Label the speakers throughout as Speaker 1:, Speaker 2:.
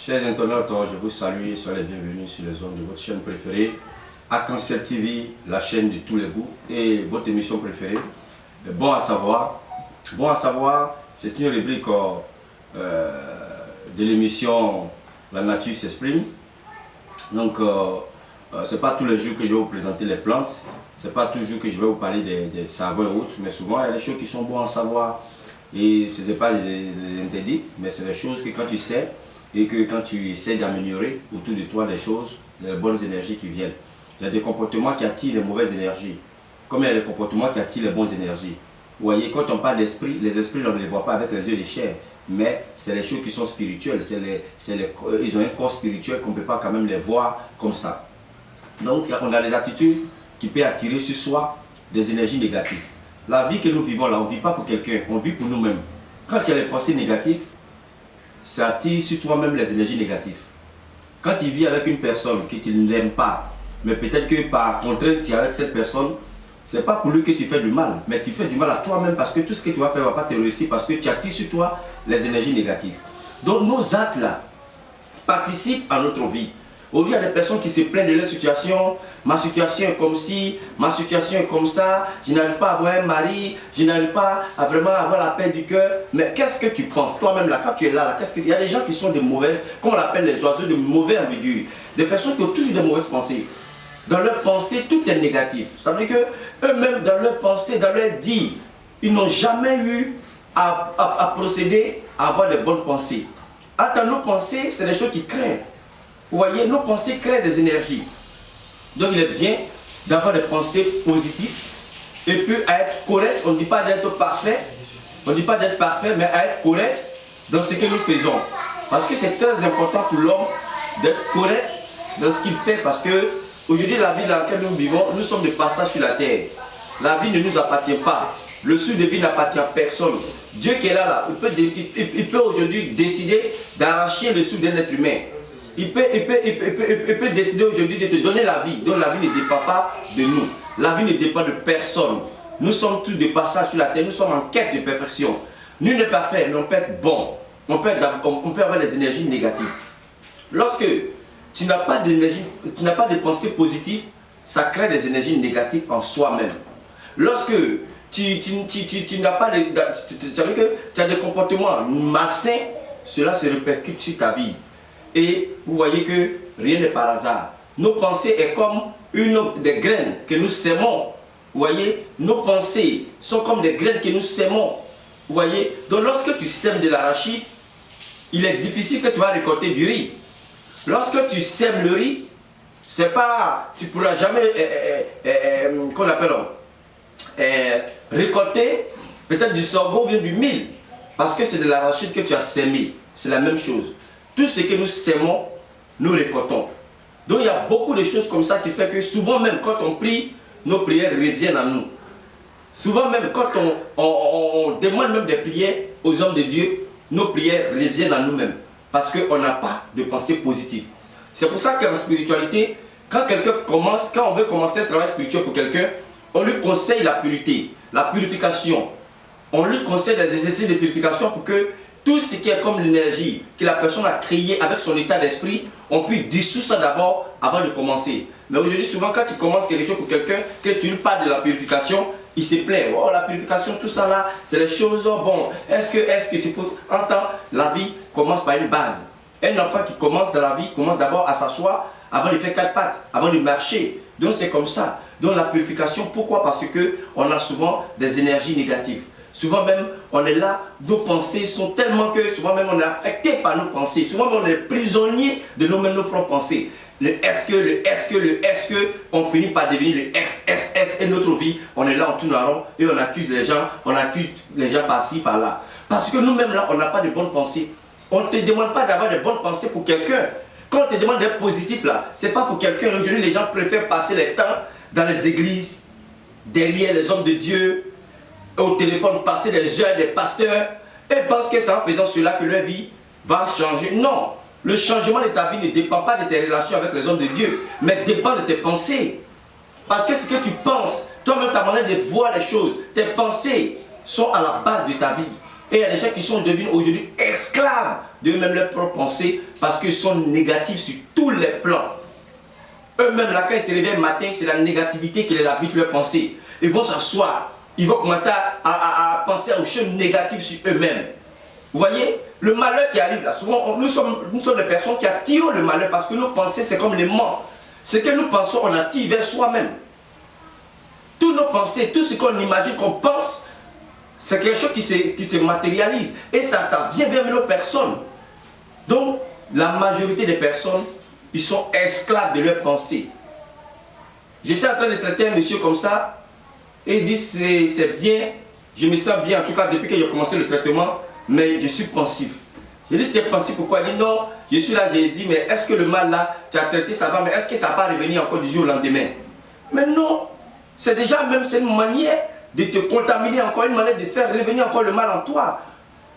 Speaker 1: Chers internautes, je vous salue et soyez les bienvenus sur les ondes de votre chaîne préférée, Arc-en-Ciel TV, la chaîne de tous les goûts et votre émission préférée, Bon à savoir. Bon à savoir, c'est une rubrique de l'émission La nature s'exprime. Donc, c'est pas tous les jours que je vais vous présenter les plantes, c'est pas toujours que je vais vous parler des saveurs et autres, mais souvent il y a des choses qui sont bonnes à savoir. Et ce n'est pas les interdits, mais c'est des choses que quand tu sais et que quand tu essaies d'améliorer autour de toi des choses, les bonnes énergies qui viennent. Il y a des comportements qui attirent les mauvaises énergies, comme il y a des comportements qui attirent les bonnes énergies. Vous voyez, quand on parle d'esprit, les esprits, on ne les voit pas avec les yeux de chair, mais c'est les choses qui sont spirituelles, ils ont un corps spirituel qu'on ne peut pas quand même les voir comme ça. Donc on a des attitudes qui peuvent attirer sur soi des énergies négatives. La vie que nous vivons là, on ne vit pas pour quelqu'un, on vit pour nous-mêmes. Quand il y a les pensées négatives, ça attire sur toi-même les énergies négatives. Quand tu vis avec une personne que tu n'aimes pas, mais peut-être que par contrainte tu es avec cette personne, ce n'est pas pour lui que tu fais du mal, mais tu fais du mal à toi-même parce que tout ce que tu vas faire ne va pas te réussir parce que tu attires sur toi les énergies négatives. Donc nos actes là participent à notre vie. Aujourd'hui, il y a des personnes qui se plaignent de leur situation. Ma situation est comme ci, ma situation est comme ça. Je n'arrive pas à avoir un mari, je n'arrive pas à vraiment avoir la paix du cœur. Mais qu'est-ce que tu penses toi-même là, quand tu es là, il y a des gens qui sont de mauvaises, comme on appelle les oiseaux, de mauvais envergure. Des personnes qui ont toujours de mauvaises pensées. Dans leurs pensées, tout est négatif. Ça veut dire que eux-mêmes, dans leurs pensées, dans leurs dits, ils n'ont jamais eu à procéder à avoir de bonnes pensées. Dans nos pensées, c'est des choses qui créent. Vous voyez, nos pensées créent des énergies. Donc il est bien d'avoir des pensées positives et puis à être correct. On ne dit pas d'être parfait, on ne dit pas d'être parfait, mais à être correct dans ce que nous faisons. Parce que c'est très important pour l'homme d'être correct dans ce qu'il fait. Parce que aujourd'hui, la vie dans laquelle nous vivons, nous sommes de passage sur la terre. La vie ne nous appartient pas. Le sud de vie n'appartient à personne. Dieu qui est là, il peut aujourd'hui décider d'arracher le sud d'un être humain. Il peut décider aujourd'hui de te donner la vie. Donc la vie ne dépend pas de nous. La vie ne dépend de personne. Nous sommes tous de passage sur la terre. Nous sommes en quête de perfection. Nul n'est parfait, mais on peut être bon. On peut avoir des énergies négatives. Lorsque tu n'as pas d'énergie, tu n'as pas de pensée positive, ça crée des énergies négatives en soi-même. Lorsque tu n'as pas tu as des comportements malsains, cela se répercute sur ta vie. Et vous voyez que rien n'est par hasard. Nos pensées sont comme des graines que nous sémons. Vous voyez, nos pensées sont comme des graines que nous sémons. Vous voyez, donc lorsque tu sèmes de l'arachide, il est difficile que tu vas récolter du riz. Lorsque tu sèmes le riz, c'est pas, tu ne pourras jamais qu'on appelle récolter peut-être du sorgho ou bien du mil. Parce que c'est de l'arachide que tu as sémé. C'est la même chose. Tout ce que nous sémons, nous récoltons. Donc il y a beaucoup de choses comme ça qui fait que souvent même quand on prie, nos prières reviennent à nous. Souvent même quand on demande même des prières aux hommes de Dieu, nos prières reviennent à nous-mêmes. Parce qu'on n'a pas de pensée positive. C'est pour ça qu'en spiritualité, quand on veut commencer un travail spirituel pour quelqu'un, on lui conseille la pureté, la purification. On lui conseille des exercices de purification pour que tout ce qui est comme l'énergie que la personne a créée avec son état d'esprit, on peut dissoudre ça d'abord avant de commencer. Mais aujourd'hui, souvent, quand tu commences quelque chose pour quelqu'un, que tu lui parles de la purification, il se plaît. Oh, la purification, tout ça là, c'est les choses, bon, est-ce que c'est pour... En temps, la vie commence par une base. Un enfant qui commence dans la vie, commence d'abord à s'asseoir avant de faire 4 pattes, avant de marcher. Donc c'est comme ça. Donc la purification, pourquoi? Parce qu'on a souvent des énergies négatives. Souvent même, on est là, nos pensées sont tellement que souvent même on est affecté par nos pensées. Souvent même on est prisonnier de nos propres pensées. Le est-ce que, on finit par devenir le S. Et notre vie, on est là en tourne en rond et on accuse les gens par-ci, par-là. Parce que nous-mêmes là, on n'a pas de bonnes pensées. On ne te demande pas d'avoir de bonnes pensées pour quelqu'un. Quand on te demande d'être positif là, c'est pas pour quelqu'un. Aujourd'hui, les gens préfèrent passer le temps dans les églises, derrière les hommes de Dieu, au téléphone, passer des heures des pasteurs et pensent que c'est en faisant cela que leur vie va changer. Non, le changement de ta vie ne dépend pas de tes relations avec les hommes de Dieu, mais dépend de tes pensées. Parce que ce que tu penses, toi-même ta manière de voir les choses, tes pensées sont à la base de ta vie. Et il y a des gens qui sont devenus aujourd'hui esclaves d'eux-mêmes leurs propres pensées parce qu'ils sont négatifs sur tous les plans. Eux-mêmes, là, quand ils se réveillent le matin, c'est la négativité qui les habite leurs pensées. Ils vont s'asseoir, ils vont commencer à penser aux choses négatives sur eux-mêmes. Vous voyez, le malheur qui arrive là, souvent, nous sommes des personnes qui attirent le malheur parce que nos pensées, c'est comme l'aimant. Ce que nous pensons, on attire vers soi-même. Toutes nos pensées, tout ce qu'on imagine, qu'on pense, c'est quelque chose qui se matérialise. Et ça vient vers nos personnes. Donc, la majorité des personnes, ils sont esclaves de leurs pensées. J'étais en train de traiter un monsieur comme ça, et il dit c'est bien, je me sens bien, en tout cas depuis que j'ai commencé le traitement, mais je suis pensif. J'ai dit c'était pensif pourquoi? Il dit non, je suis là, j'ai dit mais est-ce que le mal là, tu as traité, ça va, mais est-ce que ça va pas revenir encore du jour au lendemain? Mais non, c'est déjà même c'est une manière de te contaminer encore, une manière de faire revenir encore le mal en toi.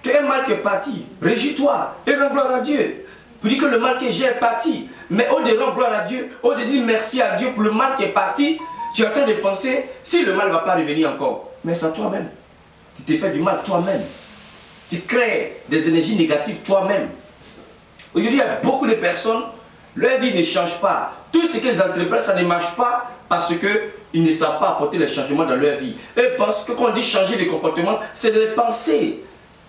Speaker 1: Qu'un mal qui est parti, régis-toi et rends gloire à Dieu. Pour dire que le mal que j'ai est parti. Mais au lieu de rendre gloire à Dieu, au lieu de dire merci à Dieu pour le mal qui est parti, tu es en train de penser si le mal ne va pas revenir encore. Mais c'est à toi-même. Tu te fais du mal toi-même. Tu crées des énergies négatives toi-même. Aujourd'hui, il y a beaucoup de personnes, leur vie ne change pas. Tout ce qu'ils entreprennent, ça ne marche pas parce qu'ils ne savent pas apporter les changements dans leur vie. Eux pensent que quand on dit changer de comportement, c'est de les penser.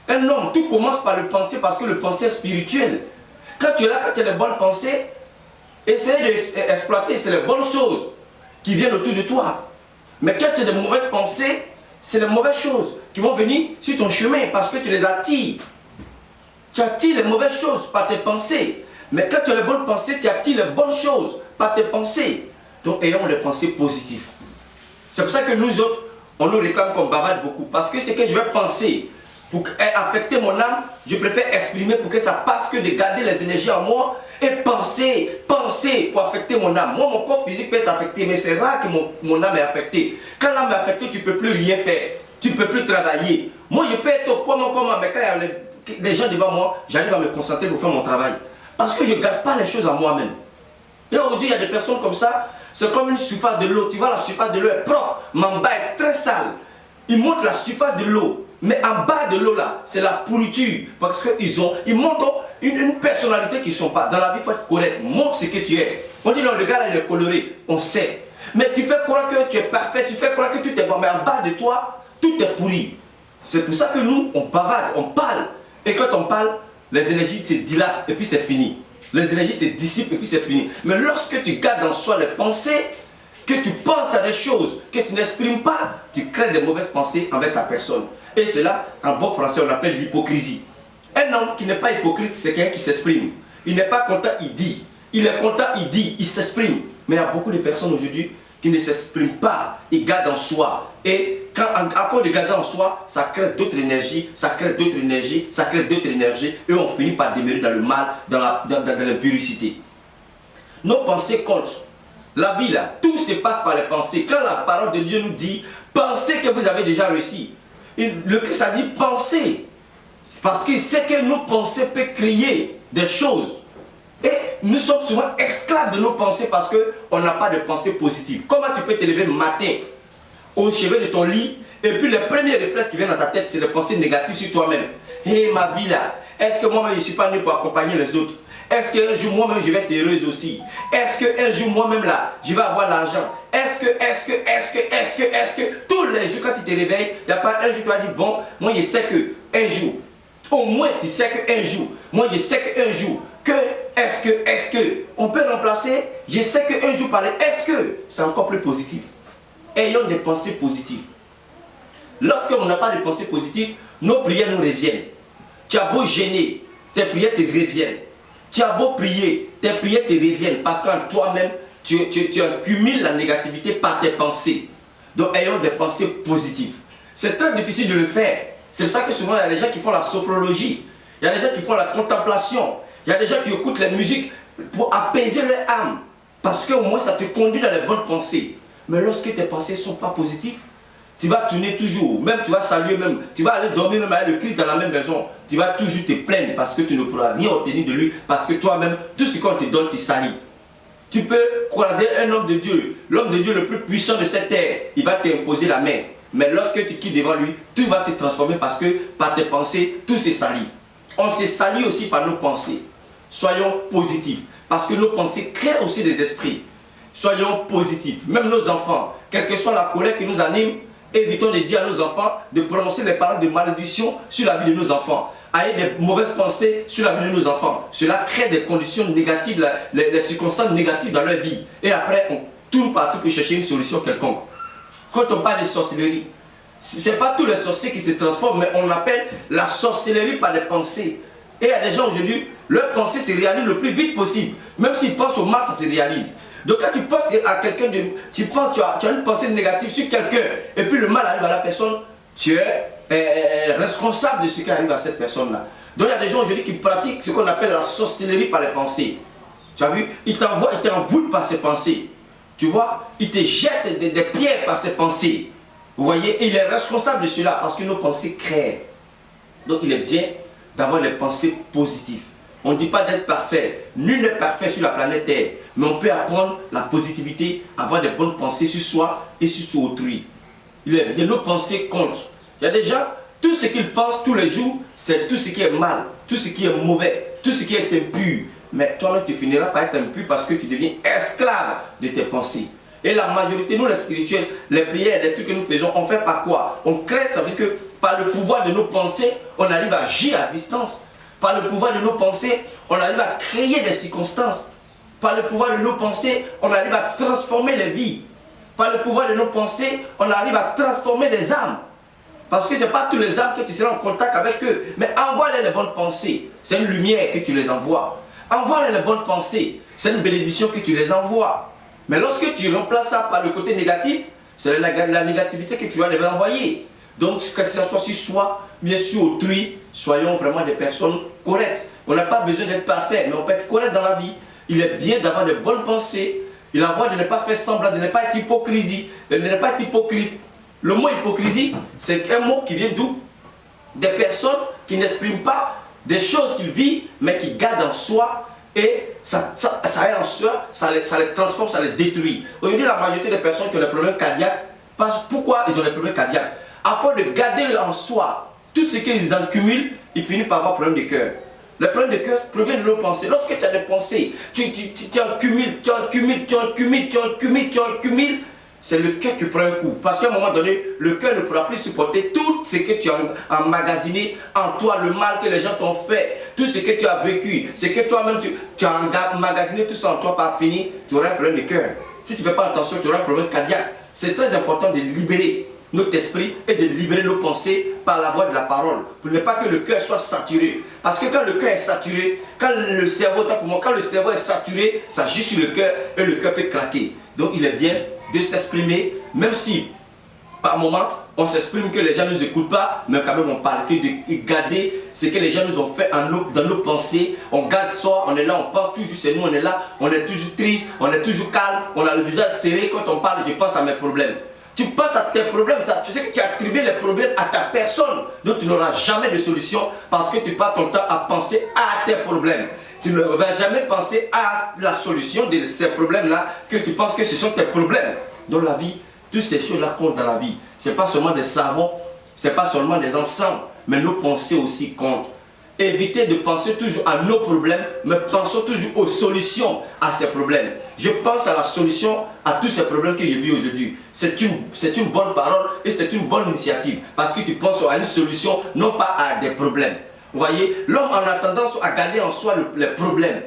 Speaker 1: Un homme, tout commence par le penser parce que le penser est spirituel. Quand tu es là, quand tu as des bonnes pensées, essaye d'exploiter, c'est les bonnes choses qui viennent autour de toi. Mais quand tu as de mauvaises pensées, c'est les mauvaises choses qui vont venir sur ton chemin parce que tu les attires. Tu attires les mauvaises choses par tes pensées. Mais quand tu as les bonnes pensées, tu attires les bonnes choses par tes pensées. Donc ayons les pensées positives. C'est pour ça que nous autres, on nous réclame qu'on bavarde beaucoup. Parce que ce que je vais penser pour affecter mon âme, je préfère exprimer pour que ça passe que de garder les énergies en moi et penser pour affecter mon âme. Moi, mon corps physique peut être affecté, mais c'est rare que mon âme est affectée. Quand l'âme est affectée, tu ne peux plus rien faire. Tu ne peux plus travailler. Moi, je peux être comment, mais quand il y a des gens devant moi, j'arrive à me concentrer pour faire mon travail. Parce que je ne garde pas les choses à moi-même. Et aujourd'hui, il y a des personnes comme ça, c'est comme une surface de l'eau. Tu vois, la surface de l'eau est propre, mais en bas est très sale. Ils montrent la surface de l'eau. Mais en bas de l'eau là, c'est la pourriture. Parce qu'ils montrent une personnalité qui ne sont pas. Dans la vie, il faut être correct. Montre ce que tu es. On dit non, le gars là, il est coloré. On sait. Mais tu fais croire que tu es parfait. Tu fais croire que tout est bon. Mais en bas de toi, tout est pourri. C'est pour ça que nous, on bavarde, on parle. Et quand on parle, les énergies se dilatent et puis c'est fini. Les énergies se dissipent et puis c'est fini. Mais lorsque tu gardes en soi les pensées, que tu penses à des choses que tu n'exprimes pas, tu crées des mauvaises pensées envers ta personne. Et cela, en bon français, on appelle l'hypocrisie. Un homme qui n'est pas hypocrite, c'est quelqu'un qui s'exprime. Il n'est pas content, il dit. Il est content, il dit, il s'exprime. Mais il y a beaucoup de personnes aujourd'hui qui ne s'expriment pas, ils gardent en soi. Et à force de garder en soi, ça crée d'autres énergies, ça crée d'autres énergies, ça crée d'autres énergies, et on finit par demeurer dans le mal, dans l'impuricité. Nos pensées comptent. La vie là, tout se passe par les pensées. Quand la parole de Dieu nous dit, pensez que vous avez déjà réussi. Le Christ a dit pensez. Parce qu'il sait que nos pensées peuvent créer des choses. Et nous sommes souvent esclaves de nos pensées parce qu'on n'a pas de pensée positive. Comment tu peux te lever le matin au chevet de ton lit et puis les premiers réflexes qui viennent dans ta tête, c'est les pensées négatives sur toi-même. Hé, ma vie là, est-ce que moi-même je ne suis pas né pour accompagner les autres? Est-ce qu'un jour moi-même je vais être heureuse aussi? Est-ce qu'un jour moi-même là, je vais avoir l'argent? Est-ce que tous les jours quand tu te réveilles, il n'y a pas un jour tu vas dire bon, moi je sais qu'un jour, au moins tu sais qu'un jour, moi je sais qu'un jour, est-ce que, on peut remplacer, je sais qu'un jour par est-ce que, c'est encore plus positif. Ayons des pensées positives. Lorsqu'on n'a pas de pensées positives, nos prières nous reviennent. Tu as beau gêner, tes prières te reviennent. Tu as beau prier, tes prières te reviennent parce qu'en toi-même, tu accumules la négativité par tes pensées. Donc ayons des pensées positives. C'est très difficile de le faire. C'est pour ça que souvent il y a des gens qui font la sophrologie. Il y a des gens qui font la contemplation. Il y a des gens qui écoutent la musique pour apaiser leur âme. Parce qu'au moins ça te conduit dans les bonnes pensées. Mais lorsque tes pensées ne sont pas positives, tu vas tourner toujours, même tu vas saluer, même tu vas aller dormir même avec le Christ dans la même maison, tu vas toujours te plaindre parce que tu ne pourras rien obtenir de lui, parce que toi-même, tout ce qu'on te donne, tu salis. Tu peux croiser un homme de Dieu, l'homme de Dieu le plus puissant de cette terre, il va t'imposer la main. Mais lorsque tu quittes devant lui, tout va se transformer parce que par tes pensées, tout s'est sali. On s'est sali aussi par nos pensées. Soyons positifs. Parce que nos pensées créent aussi des esprits. Soyons positifs. Même nos enfants, quelle que soit la colère qui nous anime, évitons de dire à nos enfants de prononcer les paroles de malédiction sur la vie de nos enfants. Ayez des mauvaises pensées sur la vie de nos enfants. Cela crée des conditions négatives, les circonstances négatives dans leur vie. Et après, on tourne partout pour chercher une solution quelconque. Quand on parle de sorcellerie, ce n'est pas tous les sorciers qui se transforment, mais on appelle la sorcellerie par des pensées. Et il y a des gens aujourd'hui, leurs pensées se réalisent le plus vite possible. Même s'ils pensent au mal, ça se réalise. Donc quand tu penses à quelqu'un, tu as une pensée négative sur quelqu'un, et puis le mal arrive à la personne, tu es responsable de ce qui arrive à cette personne-là. Donc il y a des gens aujourd'hui qui pratiquent ce qu'on appelle la sorcellerie par les pensées. Tu as vu, ils t'envoûtent par ses pensées. Tu vois, ils te jettent des pierres par ses pensées. Vous voyez, il est responsable de cela parce que nos pensées créent. Donc il est bien d'avoir des pensées positives. On ne dit pas d'être parfait. Nul n'est parfait sur la planète Terre. Mais on peut apprendre la positivité, avoir des bonnes pensées sur soi et sur autrui. Il est bien, nos pensées comptent. Il y a des gens, tout ce qu'ils pensent tous les jours, c'est tout ce qui est mal, tout ce qui est mauvais, tout ce qui est impur. Mais toi-même, tu finiras par être impur parce que tu deviens esclave de tes pensées. Et la majorité, nous les spirituels, les prières, les trucs que nous faisons, on fait par quoi? On crée, ça veut dire que par le pouvoir de nos pensées, on arrive à agir à distance. Par le pouvoir de nos pensées, on arrive à créer des circonstances. Par le pouvoir de nos pensées, on arrive à transformer les vies. Par le pouvoir de nos pensées, on arrive à transformer les âmes. Parce que ce n'est pas tous les âmes que tu seras en contact avec eux. Mais envoie-les les bonnes pensées. C'est une lumière que tu les envoies. Envoie-les les bonnes pensées. C'est une bénédiction que tu les envoies. Mais lorsque tu remplaces ça par le côté négatif, c'est la négativité que tu vas les envoyer. Donc, que ce soit sur soi, bien sûr autrui, soyons vraiment des personnes correctes. On n'a pas besoin d'être parfait, mais on peut être correct dans la vie. Il est bien d'avoir de bonnes pensées. Il est bien de ne pas faire semblant, de ne pas être hypocrisie, de ne pas être hypocrite. Le mot hypocrisie, c'est un mot qui vient d'où? Des personnes qui n'expriment pas des choses qu'ils vivent, mais qui gardent en soi. Et ça est en soi, ça les transforme, ça les détruit. Aujourd'hui, la majorité des personnes qui ont des problèmes cardiaques, pourquoi ils ont des problèmes cardiaques? À force de garder en soi tout ce qu'ils en cumulent, ils finissent par avoir problème de cœur. Le problème de cœur provient de nos pensées. Lorsque tu as des pensées, tu en cumules, c'est le cœur qui prend un coup. Parce qu'à un moment donné, le cœur ne pourra plus supporter tout ce que tu as emmagasiné en toi, le mal que les gens t'ont fait, tout ce que tu as vécu, ce que toi-même tu as emmagasiné, tout ça en toi par finir, tu auras un problème de cœur. Si tu ne fais pas attention, tu auras un problème cardiaque. C'est très important de libérer notre esprit et de libérer nos pensées par la voie de la parole, pour ne pas que le cœur soit saturé. Parce que quand le cœur est saturé, quand le cerveau est saturé, ça agit sur le cœur et le cœur peut craquer. Donc il est bien de s'exprimer, même si par moment on s'exprime que les gens ne nous écoutent pas, mais quand même on parle que de garder ce que les gens nous ont fait dans nos pensées. On garde ça, on est là, on pense toujours, c'est nous, on est là, on est toujours triste, on est toujours calme, on a le visage serré. Quand on parle, je pense à mes problèmes. Tu penses à tes problèmes, tu sais que tu attribues les problèmes à ta personne, donc tu n'auras jamais de solution parce que tu passes ton temps à penser à tes problèmes. Tu ne vas jamais penser à la solution de ces problèmes-là, que tu penses que ce sont tes problèmes. Dans la vie, toutes ces choses-là comptent dans la vie. Ce n'est pas seulement des savons, ce n'est pas seulement des encens, mais nos pensées aussi comptent. Évitez de penser toujours à nos problèmes, mais pensons toujours aux solutions à ces problèmes. Je pense à la solution à tous ces problèmes que je vis aujourd'hui. C'est une bonne parole et c'est une bonne initiative. Parce que tu penses à une solution, non pas à des problèmes. Vous voyez, l'homme en a tendance à garder en soi les problèmes.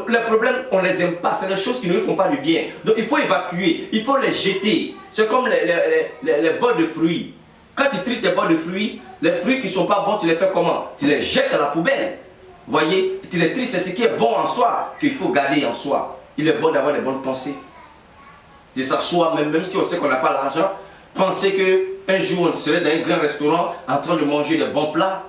Speaker 1: Les problèmes, on ne les aime pas. C'est des choses qui ne nous font pas du bien. Donc il faut évacuer, il faut les jeter. C'est comme les bords de fruits. Quand tu traites des bords de fruits, les fruits qui ne sont pas bons, tu les fais comment? Tu les jettes à la poubelle. Vous voyez, tu les tries, c'est ce qui est bon en soi qu'il faut garder en soi. Il est bon d'avoir des bonnes pensées. De s'asseoir, même si on sait qu'on n'a pas l'argent, penser qu'un jour on serait dans un grand restaurant en train de manger des bons plats.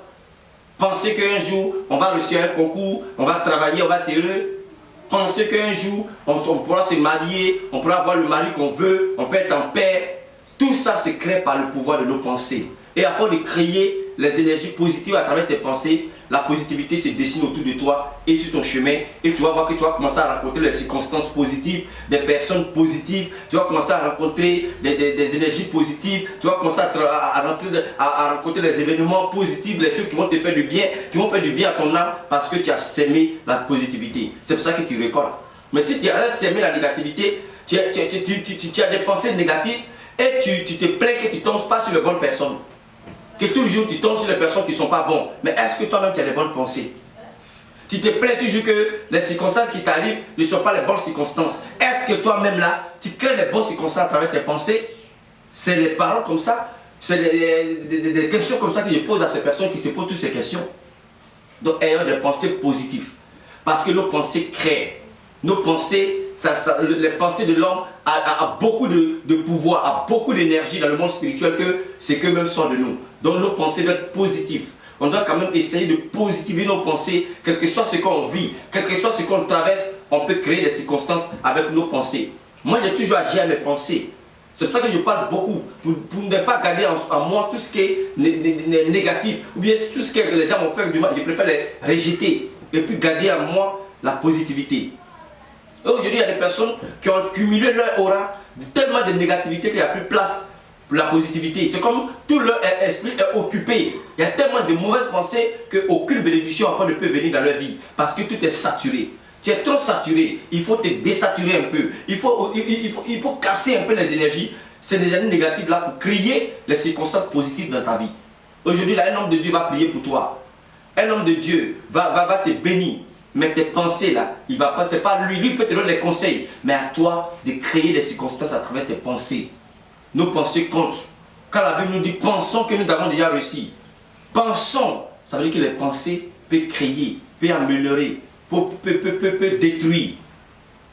Speaker 1: Penser qu'un jour on va réussir un concours, on va travailler, on va être heureux. Penser qu'un jour on pourra se marier, on pourra avoir le mari qu'on veut, on peut être en paix. Tout ça se crée par le pouvoir de nos pensées. Et à force de créer les énergies positives à travers tes pensées, la positivité se dessine autour de toi et sur ton chemin. Et tu vas voir que tu vas commencer à rencontrer les circonstances positives, des personnes positives. Tu vas commencer à rencontrer des énergies positives. Tu vas commencer à rencontrer les événements positifs, les choses qui vont te faire du bien, qui vont faire du bien à ton âme parce que tu as sémé la positivité. C'est pour ça que tu récoltes. Mais si tu as sémé la négativité, tu as des pensées négatives et tu te plains que tu ne tombes pas sur les bonnes personnes. Que toujours tu tombes sur les personnes qui ne sont pas bonnes. Mais est-ce que toi-même tu as des bonnes pensées? Tu te plains toujours que les circonstances qui t'arrivent ne sont pas les bonnes circonstances. Est-ce que toi-même là, tu crées les bonnes circonstances à travers tes pensées? C'est les paroles comme ça, c'est des questions comme ça que je pose à ces personnes qui se posent toutes ces questions. Donc ayons des pensées positives. Parce que nos pensées créent. Nos pensées, les pensées de l'homme a beaucoup de pouvoir, a beaucoup d'énergie dans le monde spirituel que c'est qu'eux-mêmes sont de nous. Donc nos pensées doivent être positives. On doit quand même essayer de positiver nos pensées, quel que soit ce qu'on vit, quel que soit ce qu'on traverse, on peut créer des circonstances avec nos pensées. Moi, j'ai toujours agi à mes pensées. C'est pour ça que je parle beaucoup, pour ne pas garder en moi tout ce qui est négatif, ou bien tout ce que les gens m'ont fait du mal, je préfère les rejeter, et puis garder en moi la positivité. Et aujourd'hui, il y a des personnes qui ont cumulé leur aura tellement de négativité qu'il n'y a plus de place pour la positivité. C'est comme tout leur esprit est occupé. Il y a tellement de mauvaises pensées qu'aucune bénédiction encore ne peut venir dans leur vie. Parce que tout est saturé. Tu es trop saturé. Il faut te désaturer un peu. Il faut casser un peu les énergies. Ces énergies négatives là pour créer les circonstances positives dans ta vie. Aujourd'hui, là, un homme de Dieu va prier pour toi. Un homme de Dieu va te bénir. Mais tes pensées là, il va pas, c'est pas lui, lui peut te donner des conseils, mais à toi de créer des circonstances à travers tes pensées. Nos pensées comptent. Quand la Bible nous dit pensons que nous avons déjà réussi, pensons, ça veut dire que les pensées peuvent créer, peuvent améliorer, peuvent détruire.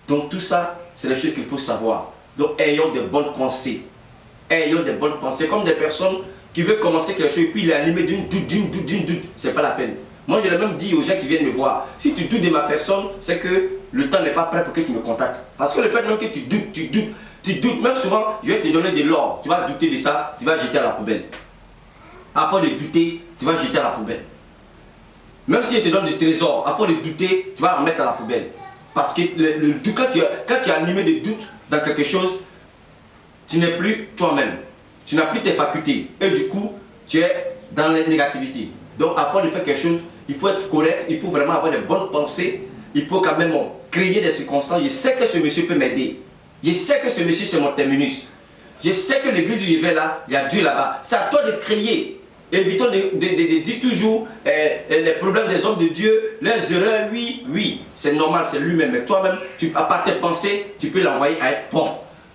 Speaker 1: Donc tout ça, c'est des choses qu'il faut savoir. Donc ayons de bonnes pensées. Ayons de bonnes pensées. Comme des personnes qui veulent commencer quelque chose et puis il est animé d'une doute, c'est pas la peine. Moi, je l'ai même dit aux gens qui viennent me voir, si tu doutes de ma personne, c'est que le temps n'est pas prêt pour que tu me contactes. Parce que le fait même que tu doutes, même souvent, je vais te donner de l'or, tu vas douter de ça, tu vas jeter à la poubelle. Après de douter, tu vas jeter à la poubelle. Même si je te donne des trésors, après de douter, tu vas en mettre à la poubelle. Parce que quand tu es animé de doute dans quelque chose, tu n'es plus toi-même. Tu n'as plus tes facultés. Et du coup, tu es dans la négativité. Donc, avant de faire quelque chose, il faut être correct, il faut vraiment avoir de bonnes pensées. Il faut quand même créer des circonstances. Je sais que ce monsieur peut m'aider. Je sais que ce monsieur, c'est mon terminus. Je sais que l'église où je vais là, il y a Dieu là-bas. C'est à toi de créer. Évitons de dire toujours les problèmes des hommes de Dieu, leurs erreurs, oui, c'est normal, c'est lui-même. Mais toi-même, à part tes pensées, tu peux l'envoyer à être bon.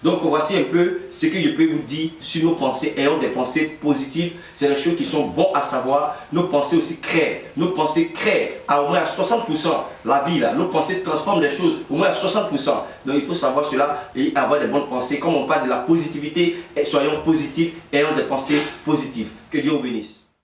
Speaker 1: Donc voici un peu ce que je peux vous dire sur nos pensées. Ayons des pensées positives, c'est des choses qui sont bonnes à savoir. Nos pensées aussi créent. Nos pensées créent à au moins à 60% la vie là. Nos pensées transforment les choses au moins à 60%. Donc il faut savoir cela et avoir des bonnes pensées. Comme on parle de la positivité, soyons positifs, ayons des pensées positives. Que Dieu vous bénisse.